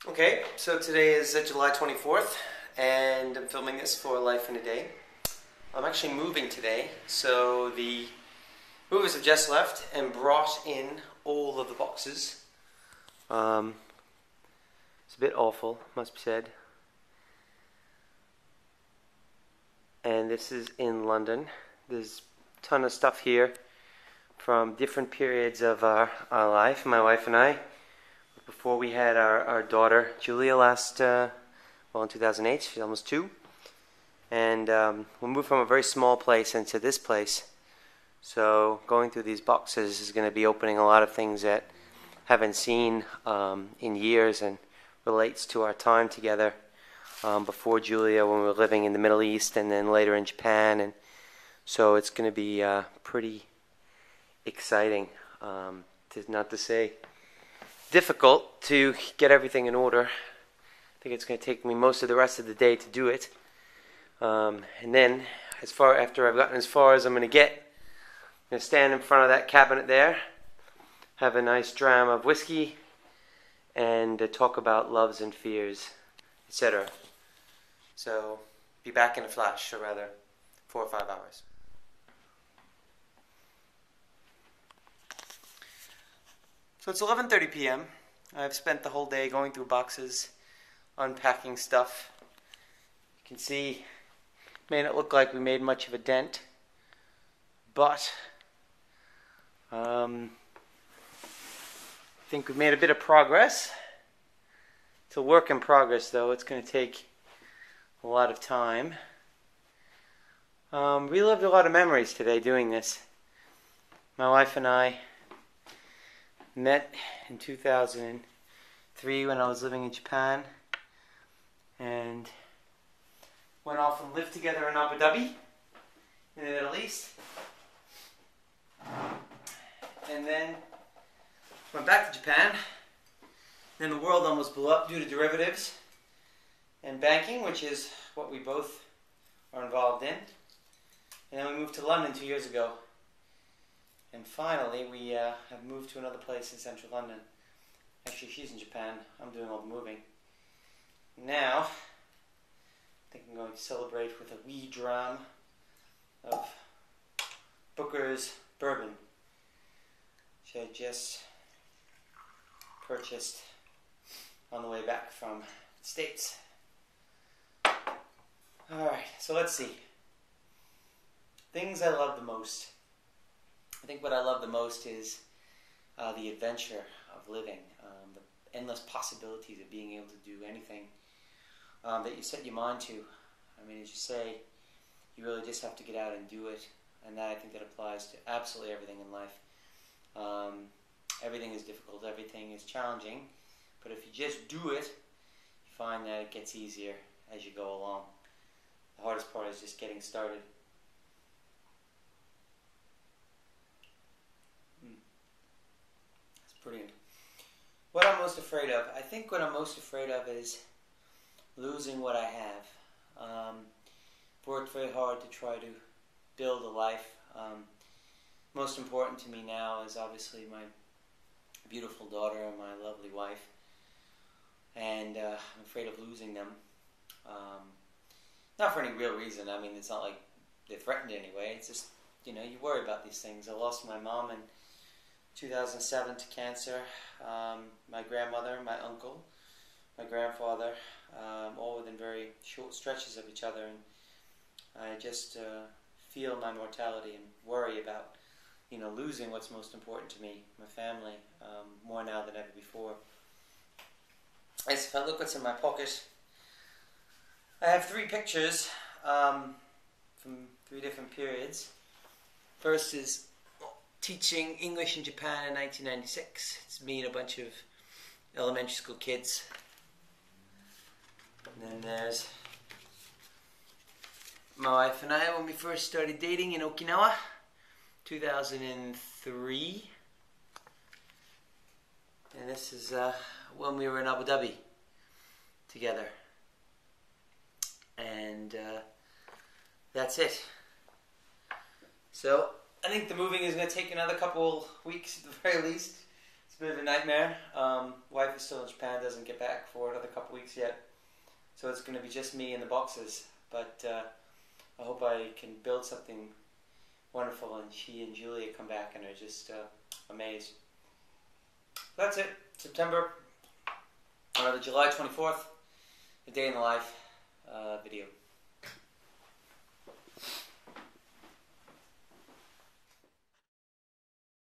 Okay, so today is July 24th, and I'm filming this for Life in a Day. I'm actually moving today, so the movers have just left and brought in all of the boxes. It's a bit awful, must be said. And this is in London. There's a ton of stuff here from different periods of our life, my wife and I. Before we had our daughter Julia in 2008, she's almost 2. And we moved from a very small place into this place. So going through these boxes is going to be opening a lot of things that I haven't seen in years, and relates to our time together before Julia, when we were living in the Middle East and then later in Japan. And so it's going to be pretty exciting, not to say difficult, to get everything in order. I think it's going to take me most of the rest of the day to do it. And then, after I've gotten as far as I'm going to get, I'm going to stand in front of that cabinet there, have a nice dram of whiskey, and talk about loves and fears, etc. So, be back in a flash, or rather, 4 or 5 hours. So it's 11:30 p.m. I've spent the whole day going through boxes, unpacking stuff. You can see, it may not look like we made much of a dent, but I think we've made a bit of progress. It's a work in progress, though. It's going to take a lot of time. Relived a lot of memories today doing this. My wife and I met in 2003 when I was living in Japan, and went off and lived together in Abu Dhabi in the Middle East, and then went back to Japan. Then the world almost blew up due to derivatives and banking, which is what we both are involved in. And then we moved to London 2 years ago. And finally, we have moved to another place in central London. Actually, she's in Japan. I'm doing all the moving. Now, I think I'm going to celebrate with a wee dram of Booker's bourbon, which I just purchased on the way back from the States. Alright, so let's see. Things I love the most. I think what I love the most is the adventure of living, the endless possibilities of being able to do anything that you set your mind to. I mean, as you say, you really just have to get out and do it, and that, I think, that applies to absolutely everything in life. Everything is difficult, everything is challenging, but if you just do it, you find that it gets easier as you go along. The hardest part is just getting started. Brilliant. What I'm most afraid of? I think what I'm most afraid of is losing what I have. I've worked very hard to try to build a life. Most important to me now is obviously my beautiful daughter and my lovely wife. And I'm afraid of losing them. Not for any real reason. I mean, it's not like they're threatened anyway. It's just, you worry about these things. I lost my mom in 2007 to cancer, my grandmother, my uncle, my grandfather, all within very short stretches of each other, and I just feel my mortality and worry about, losing what's most important to me, my family, more now than ever before. As if I look what's in my pocket, I have 3 pictures from 3 different periods. First is teaching English in Japan in 1996. It's me and a bunch of elementary school kids. And then there's my wife and I when we first started dating in Okinawa, 2003. And this is when we were in Abu Dhabi together. And that's it. So I think the moving is going to take another couple weeks at the very least. It's a bit of a nightmare. Wife is still in Japan, doesn't get back for another couple weeks yet. So it's going to be just me and the boxes. But I hope I can build something wonderful, and she and Julia come back and are just amazed. That's it. September, the July 24th, the day in the life video.